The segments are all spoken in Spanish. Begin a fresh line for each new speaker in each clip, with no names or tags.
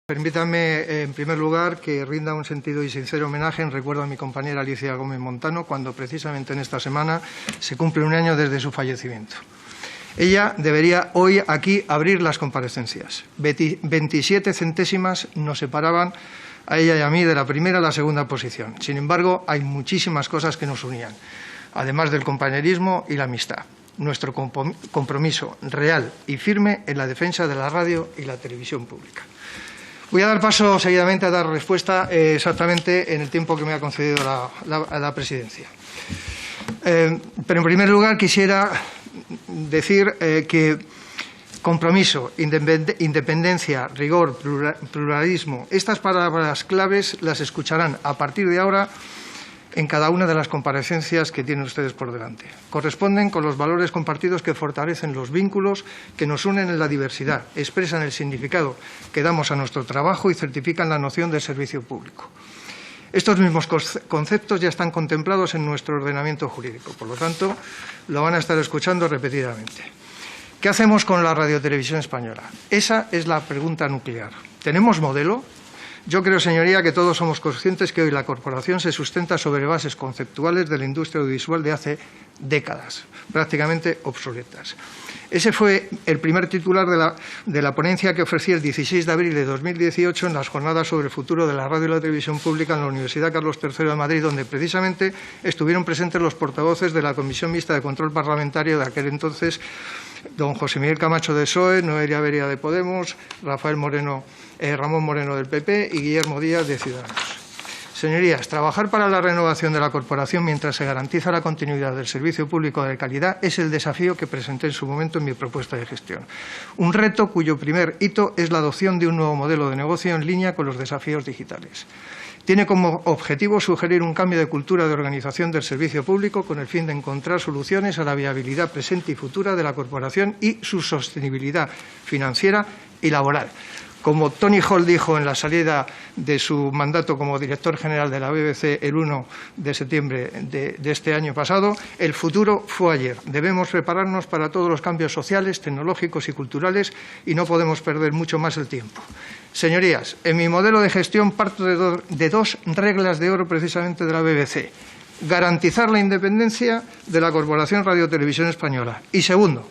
Permítanme, en primer lugar, que rinda un sentido y sincero homenaje en recuerdo a mi compañera Alicia Gómez Montano, cuando precisamente en esta semana se cumple un año desde su fallecimiento. Ella debería hoy aquí abrir las comparecencias. 27 centésimas nos separaban a ella y a mí de la primera a la segunda posición. Sin embargo, hay muchísimas cosas que nos unían, además del compañerismo y la amistad. Nuestro compromiso real y firme en la defensa de la radio y la televisión pública. Voy a dar paso seguidamente a dar respuesta exactamente en el tiempo que me ha concedido la presidencia. Pero en primer lugar quisiera decir que compromiso, independencia, rigor, pluralismo, estas palabras claves las escucharán a partir de ahora en cada una de las comparecencias que tienen ustedes por delante. Corresponden con los valores compartidos que fortalecen los vínculos que nos unen en la diversidad, expresan el significado que damos a nuestro trabajo y certifican la noción de servicio público. Estos mismos conceptos ya están contemplados en nuestro ordenamiento jurídico, por lo tanto, lo van a estar escuchando repetidamente. ¿Qué hacemos con la radiotelevisión española? Esa es la pregunta nuclear. ¿Tenemos modelo? Yo creo, señoría, que todos somos conscientes que hoy la corporación se sustenta sobre bases conceptuales de la industria audiovisual de hace décadas, prácticamente obsoletas. Ese fue el primer titular de la ponencia que ofrecí el 16 de abril de 2018 en las jornadas sobre el futuro de la radio y la televisión pública en la Universidad Carlos III de Madrid, donde precisamente estuvieron presentes los portavoces de la Comisión Mixta de Control Parlamentario de aquel entonces, don José Miguel Camacho de PSOE, Noelia Beria de Podemos, Ramón Moreno del PP y Guillermo Díaz de Ciudadanos. Señorías, trabajar para la renovación de la corporación mientras se garantiza la continuidad del servicio público de calidad es el desafío que presenté en su momento en mi propuesta de gestión. Un reto cuyo primer hito es la adopción de un nuevo modelo de negocio en línea con los desafíos digitales. Tiene como objetivo sugerir un cambio de cultura de organización del servicio público con el fin de encontrar soluciones a la viabilidad presente y futura de la corporación y su sostenibilidad financiera y laboral. Como Tony Hall dijo en la salida de su mandato como director general de la BBC el 1 de septiembre de este año pasado, el futuro fue ayer. Debemos prepararnos para todos los cambios sociales, tecnológicos y culturales y no podemos perder mucho más el tiempo. Señorías, en mi modelo de gestión parto de dos reglas de oro precisamente de la BBC. Garantizar la independencia de la Corporación Radio Televisión Española. Y segundo,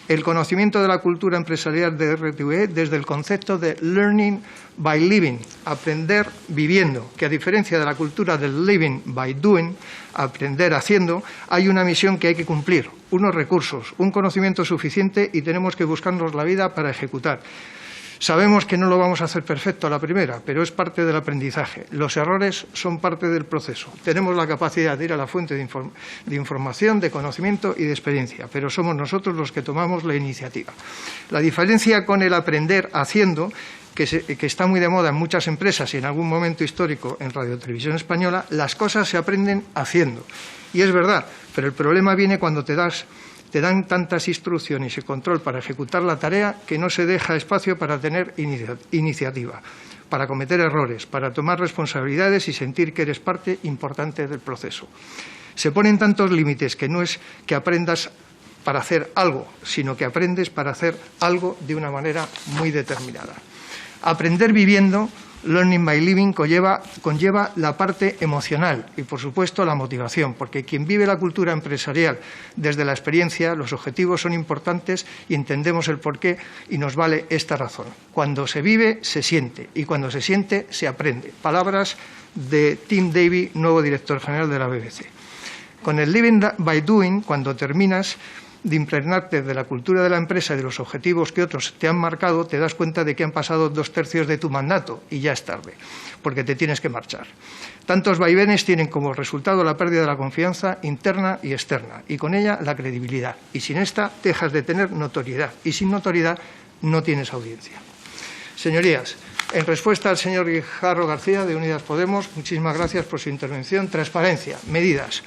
el conocimiento de la cultura empresarial de RTV desde el concepto de learning by living, aprender viviendo, que a diferencia de la cultura del living by doing, aprender haciendo, hay una misión que hay que cumplir, unos recursos, un conocimiento suficiente y tenemos que buscarnos la vida para ejecutar. Sabemos que no lo vamos a hacer perfecto a la primera, pero es parte del aprendizaje. Los errores son parte del proceso. Tenemos la capacidad de ir a la fuente de información, de conocimiento y de experiencia, pero somos nosotros los que tomamos la iniciativa. La diferencia con el aprender haciendo, que está muy de moda en muchas empresas y en algún momento histórico en Radio Televisión Española, las cosas se aprenden haciendo. Y es verdad, pero el problema viene cuando te dan tantas instrucciones y control para ejecutar la tarea que no se deja espacio para tener iniciativa, para cometer errores, para tomar responsabilidades y sentir que eres parte importante del proceso. Se ponen tantos límites que no es que aprendas para hacer algo, sino que aprendes para hacer algo de una manera muy determinada. Aprender viviendo, learning by living, conlleva la parte emocional y, por supuesto, la motivación, porque quien vive la cultura empresarial desde la experiencia, los objetivos son importantes y entendemos el porqué y nos vale esta razón. Cuando se vive, se siente y cuando se siente, se aprende. Palabras de Tim Davie, nuevo director general de la BBC. Con el living by doing, cuando terminas de impregnarte de la cultura de la empresa y de los objetivos que otros te han marcado, te das cuenta de que han pasado 2/3 de tu mandato y ya es tarde, porque te tienes que marchar. Tantos vaivenes tienen como resultado la pérdida de la confianza interna y externa, y con ella la credibilidad. Y sin esta dejas de tener notoriedad, y sin notoriedad no tienes audiencia. Señorías, en respuesta al señor Guijarro García de Unidas Podemos, muchísimas gracias por su intervención. Transparencia, medidas.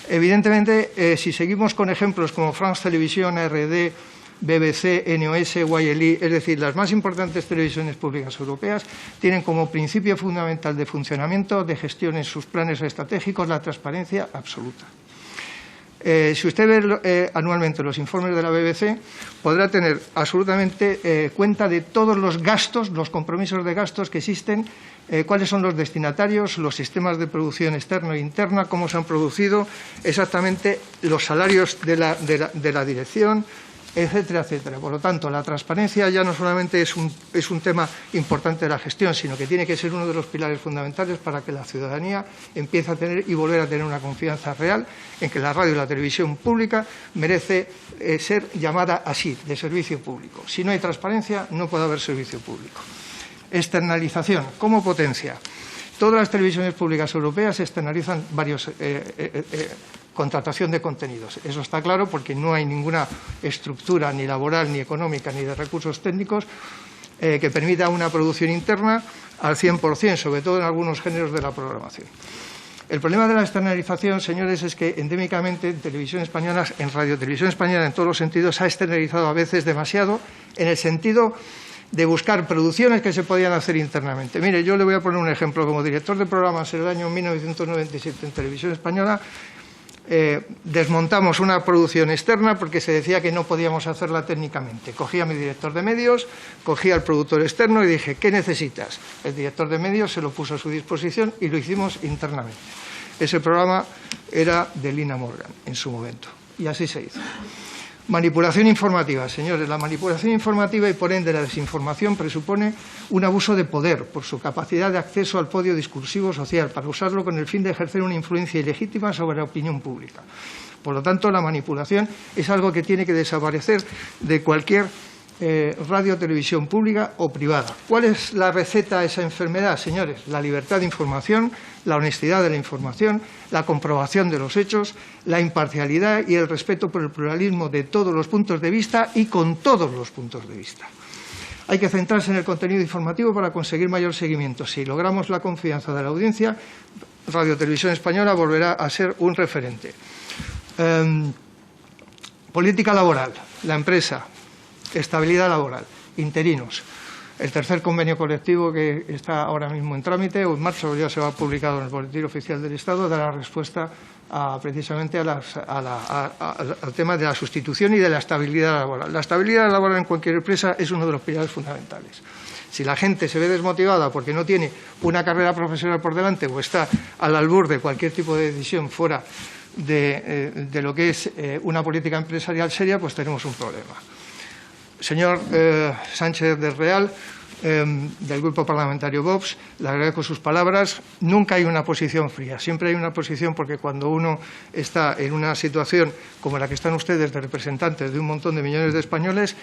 Evidentemente, si seguimos con ejemplos como France Television, ARD, BBC, NOS, YLI, es decir, las más importantes televisiones públicas europeas, tienen como principio fundamental de funcionamiento, de gestión en sus planes estratégicos, la transparencia absoluta. Si usted ve anualmente los informes de la BBC, podrá tener absolutamente cuenta de todos los gastos, los compromisos de gastos que existen, cuáles son los destinatarios, los sistemas de producción externa e interna, cómo se han producido, exactamente los salarios de la dirección, etcétera, etcétera. Por lo tanto, la transparencia ya no solamente es un tema importante de la gestión, sino que tiene que ser uno de los pilares fundamentales para que la ciudadanía empiece a tener y volver a tener una confianza real en que la radio y la televisión pública merece ser llamada así, de servicio público. Si no hay transparencia, no puede haber servicio público. Externalización. ¿Cómo potencia? Todas las televisiones públicas europeas externalizan varios contratación de contenidos. Eso está claro porque no hay ninguna estructura ni laboral, ni económica, ni de recursos técnicos que permita una producción interna al 100%, sobre todo en algunos géneros de la programación. El problema de la externalización, señores, es que endémicamente en televisión española, en radiotelevisión española, en todos los sentidos, se ha externalizado a veces demasiado en el sentido de buscar producciones que se podían hacer internamente. Mire, yo le voy a poner un ejemplo. Como director de programas en el año 1997 en televisión española, desmontamos una producción externa porque se decía que no podíamos hacerla técnicamente. Cogí a mi director de medios, cogí al productor externo y dije, ¿qué necesitas? El director de medios se lo puso a su disposición y lo hicimos internamente. Ese programa era de Lina Morgan en su momento y así se hizo. Manipulación informativa, señores. La manipulación informativa y por ende la desinformación presupone un abuso de poder por su capacidad de acceso al podio discursivo social para usarlo con el fin de ejercer una influencia ilegítima sobre la opinión pública. Por lo tanto, la manipulación es algo que tiene que desaparecer de cualquier radio, televisión pública o privada. ¿Cuál es la receta a esa enfermedad, señores? La libertad de información, la honestidad de la información, la comprobación de los hechos, la imparcialidad y el respeto por el pluralismo de todos los puntos de vista y con todos los puntos de vista. Hay que centrarse en el contenido informativo para conseguir mayor seguimiento. Si logramos la confianza de la audiencia, Radio Televisión Española volverá a ser un referente. Política laboral, la empresa, estabilidad laboral, interinos. El tercer convenio colectivo que está ahora mismo en trámite o en marcha, ya se va publicado en el Boletín Oficial del Estado, dará respuesta precisamente al tema de la sustitución y de la estabilidad laboral. La estabilidad laboral en cualquier empresa es uno de los pilares fundamentales. Si la gente se ve desmotivada porque no tiene una carrera profesional por delante o está al albur de cualquier tipo de decisión fuera de lo que es una política empresarial seria, pues tenemos un problema. Señor Sánchez del Real, del Grupo Parlamentario Vox, le agradezco sus palabras. Nunca hay una posición fría, siempre hay una posición porque cuando uno está en una situación como la que están ustedes de representantes de un montón de millones de españoles,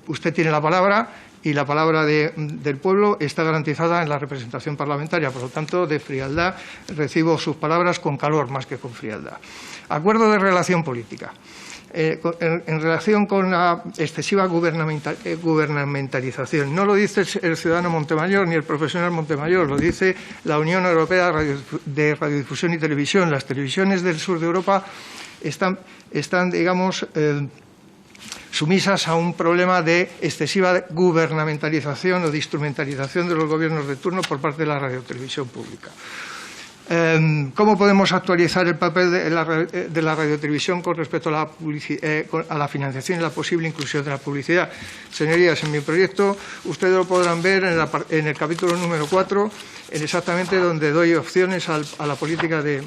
usted tiene la palabra y la palabra del pueblo está garantizada en la representación parlamentaria. Por lo tanto, de frialdad recibo sus palabras con calor más que con frialdad. Acuerdo de relación política. En relación con la excesiva gubernamentalización. No lo dice el ciudadano Montemayor ni el profesional Montemayor, lo dice la Unión Europea de Radiodifusión y Televisión. Las televisiones del sur de Europa están digamos, sumisas a un problema de excesiva gubernamentalización o de instrumentalización de los gobiernos de turno por parte de la radiotelevisión pública. ¿Cómo podemos actualizar el papel de la radiotelevisión con respecto a la financiación y la posible inclusión de la publicidad? Señorías, en mi proyecto ustedes lo podrán ver en el capítulo número 4, exactamente donde doy opciones a la política de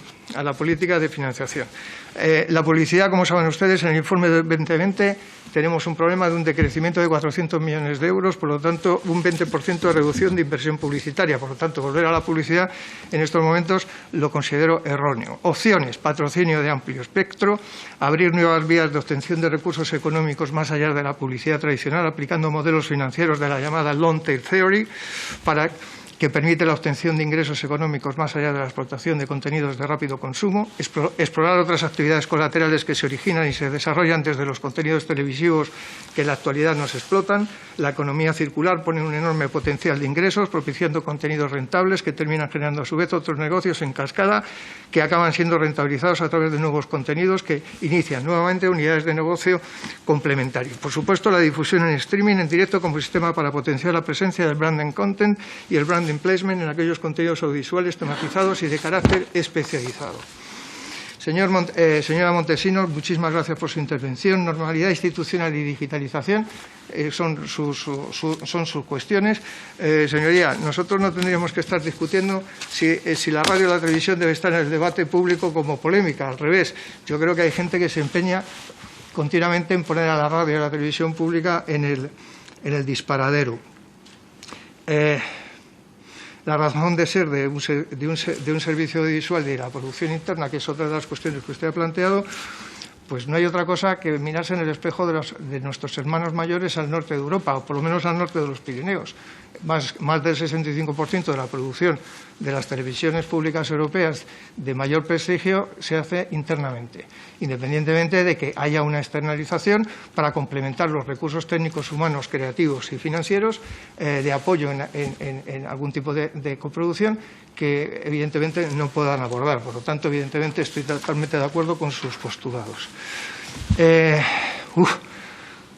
financiación. La publicidad, como saben ustedes, en el informe del 2020 tenemos un problema de un decrecimiento de 400 millones de euros, por lo tanto, un 20% de reducción de inversión publicitaria. Por lo tanto, volver a la publicidad en estos momentos lo considero erróneo. Opciones: patrocinio de amplio espectro, abrir nuevas vías de obtención de recursos económicos más allá de la publicidad tradicional, aplicando modelos financieros de la llamada long tail theory, que permite la obtención de ingresos económicos más allá de la explotación de contenidos de rápido consumo, explorar otras actividades colaterales que se originan y se desarrollan desde los contenidos televisivos que en la actualidad no se explotan. La economía circular pone un enorme potencial de ingresos, propiciando contenidos rentables que terminan generando a su vez otros negocios en cascada que acaban siendo rentabilizados a través de nuevos contenidos que inician nuevamente unidades de negocio complementarios. Por supuesto, la difusión en streaming en directo como sistema para potenciar la presencia del branded content y el branding placement en aquellos contenidos audiovisuales tematizados y de carácter especializado. Señora Montesinos, muchísimas gracias por su intervención. Normalidad institucional y digitalización son sus cuestiones. Señoría, nosotros no tendríamos que estar discutiendo si la radio o la televisión debe estar en el debate público como polémica. Al revés, yo creo que hay gente que se empeña continuamente en poner a la radio y a la televisión pública en el disparadero. La razón de ser de un servicio audiovisual de la producción interna, que es otra de las cuestiones que usted ha planteado, pues no hay otra cosa que mirarse en el espejo de nuestros hermanos mayores al norte de Europa, o por lo menos al norte de los Pirineos. Más del 65% de la producción de las televisiones públicas europeas de mayor prestigio se hace internamente, independientemente de que haya una externalización para complementar los recursos técnicos, humanos, creativos y financieros de apoyo en algún tipo de coproducción que evidentemente no puedan abordar. Por lo tanto, evidentemente estoy totalmente de acuerdo con sus postulados.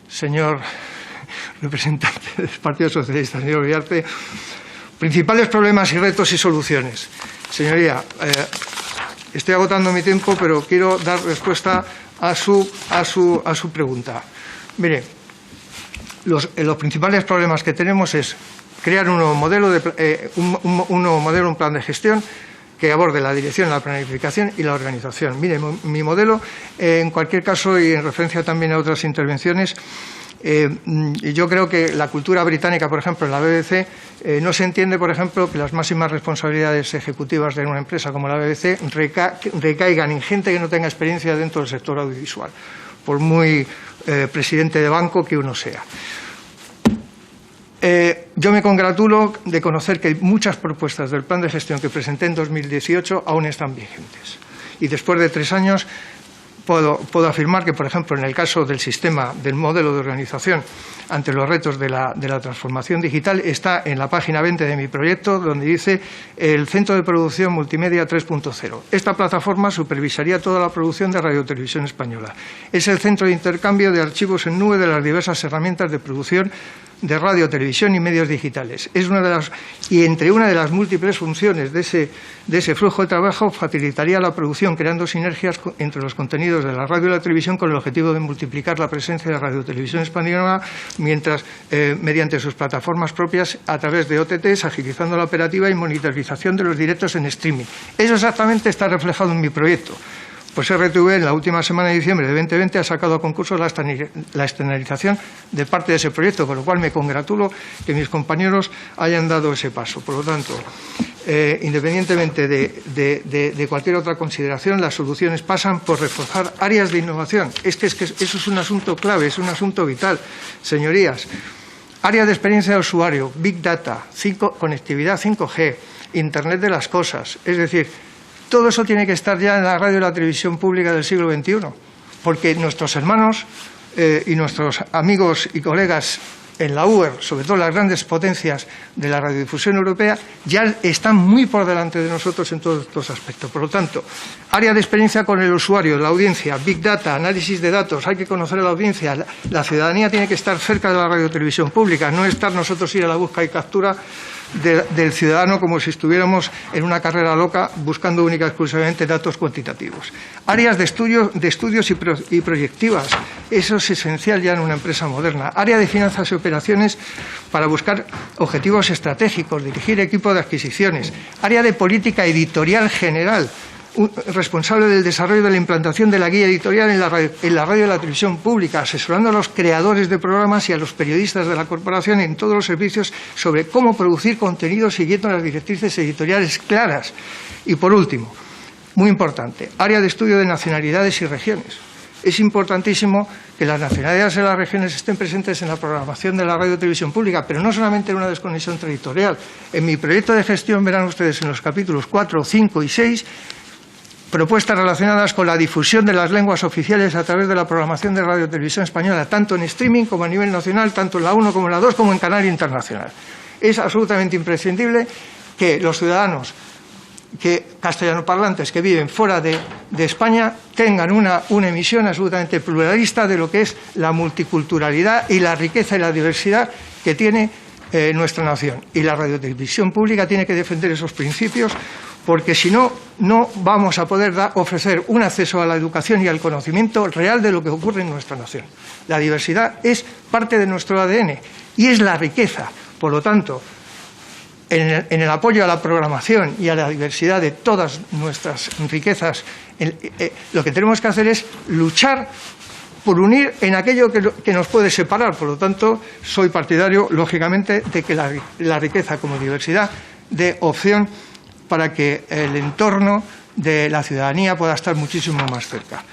Señor representante del Partido Socialista, señor Uriarte, principales problemas y retos y soluciones. Señoría, estoy agotando mi tiempo, pero quiero dar respuesta a su pregunta. Mire, los principales problemas que tenemos es crear un nuevo modelo, un plan de gestión que aborde la dirección, la planificación y la organización. Mire, mi modelo, en cualquier caso, y en referencia también a otras intervenciones, yo creo que la cultura británica, por ejemplo, en la BBC, no se entiende, por ejemplo, que las máximas responsabilidades ejecutivas de una empresa como la BBC recaigan en gente que no tenga experiencia dentro del sector audiovisual, por muy presidente de banco que uno sea. Yo me congratulo de conocer que muchas propuestas del plan de gestión que presenté en 2018 aún están vigentes. Y después de 3 años puedo afirmar que, por ejemplo, en el caso del sistema, del modelo de organización ante los retos de la transformación digital, está en la página 20 de mi proyecto, donde dice el Centro de Producción Multimedia 3.0. Esta plataforma supervisaría toda la producción de Radio Televisión Española. Es el centro de intercambio de archivos en nube de las diversas herramientas de producción de radio, televisión y medios digitales. Es entre una de las múltiples funciones de ese flujo de trabajo, facilitaría la producción creando sinergias entre los contenidos de la radio y la televisión con el objetivo de multiplicar la presencia de Radio Televisión Española mediante sus plataformas propias a través de OTTs, agilizando la operativa y monitorización de los directos en streaming. Eso exactamente está reflejado en mi proyecto. Pues RTV en la última semana de diciembre de 2020 ha sacado a concurso la externalización de parte de ese proyecto, con lo cual me congratulo que mis compañeros hayan dado ese paso. Por lo tanto, independientemente de cualquier otra consideración, las soluciones pasan por reforzar áreas de innovación. Es que eso es un asunto clave, es un asunto vital. Señorías, área de experiencia de usuario, Big Data, conectividad 5G, Internet de las cosas, es decir, todo eso tiene que estar ya en la radio y la televisión pública del siglo XXI, porque nuestros hermanos y nuestros amigos y colegas en la UER, sobre todo las grandes potencias de la radiodifusión europea, ya están muy por delante de nosotros en todos estos aspectos. Por lo tanto, área de experiencia con el usuario, la audiencia, Big Data, análisis de datos, hay que conocer a la audiencia, la ciudadanía tiene que estar cerca de la radiotelevisión pública, no estar nosotros ir a la búsqueda y captura del ciudadano como si estuviéramos en una carrera loca buscando única y exclusivamente datos cuantitativos. Áreas de estudios y proyectivas, eso es esencial ya en una empresa moderna. Área de finanzas y operaciones para buscar objetivos estratégicos, dirigir equipos de adquisiciones. Área de política editorial general, responsable del desarrollo de la implantación de la guía editorial en la radio y la televisión pública, asesorando a los creadores de programas y a los periodistas de la corporación en todos los servicios sobre cómo producir contenidos siguiendo las directrices editoriales claras. Y, por último, muy importante, área de estudio de nacionalidades y regiones. Es importantísimo que las nacionalidades de las regiones estén presentes en la programación de la radio y televisión pública, pero no solamente en una desconexión territorial. En mi proyecto de gestión verán ustedes en los capítulos 4, 5 y 6 propuestas relacionadas con la difusión de las lenguas oficiales a través de la programación de Radio Televisión Española, tanto en streaming como a nivel nacional, tanto en la 1 como en la 2, como en canal internacional. Es absolutamente imprescindible que los ciudadanos castellanoparlantes que viven fuera de España tengan una emisión absolutamente pluralista de lo que es la multiculturalidad y la riqueza y la diversidad que tiene nuestra nación. Y la radiotelevisión pública tiene que defender esos principios porque si no, no vamos a poder ofrecer un acceso a la educación y al conocimiento real de lo que ocurre en nuestra nación. La diversidad es parte de nuestro ADN y es la riqueza. Por lo tanto, en el apoyo a la programación y a la diversidad de todas nuestras riquezas, lo que tenemos que hacer es luchar por unir en aquello que nos puede separar. Por lo tanto, soy partidario, lógicamente, de que la riqueza como diversidad dé opción para que el entorno de la ciudadanía pueda estar muchísimo más cerca.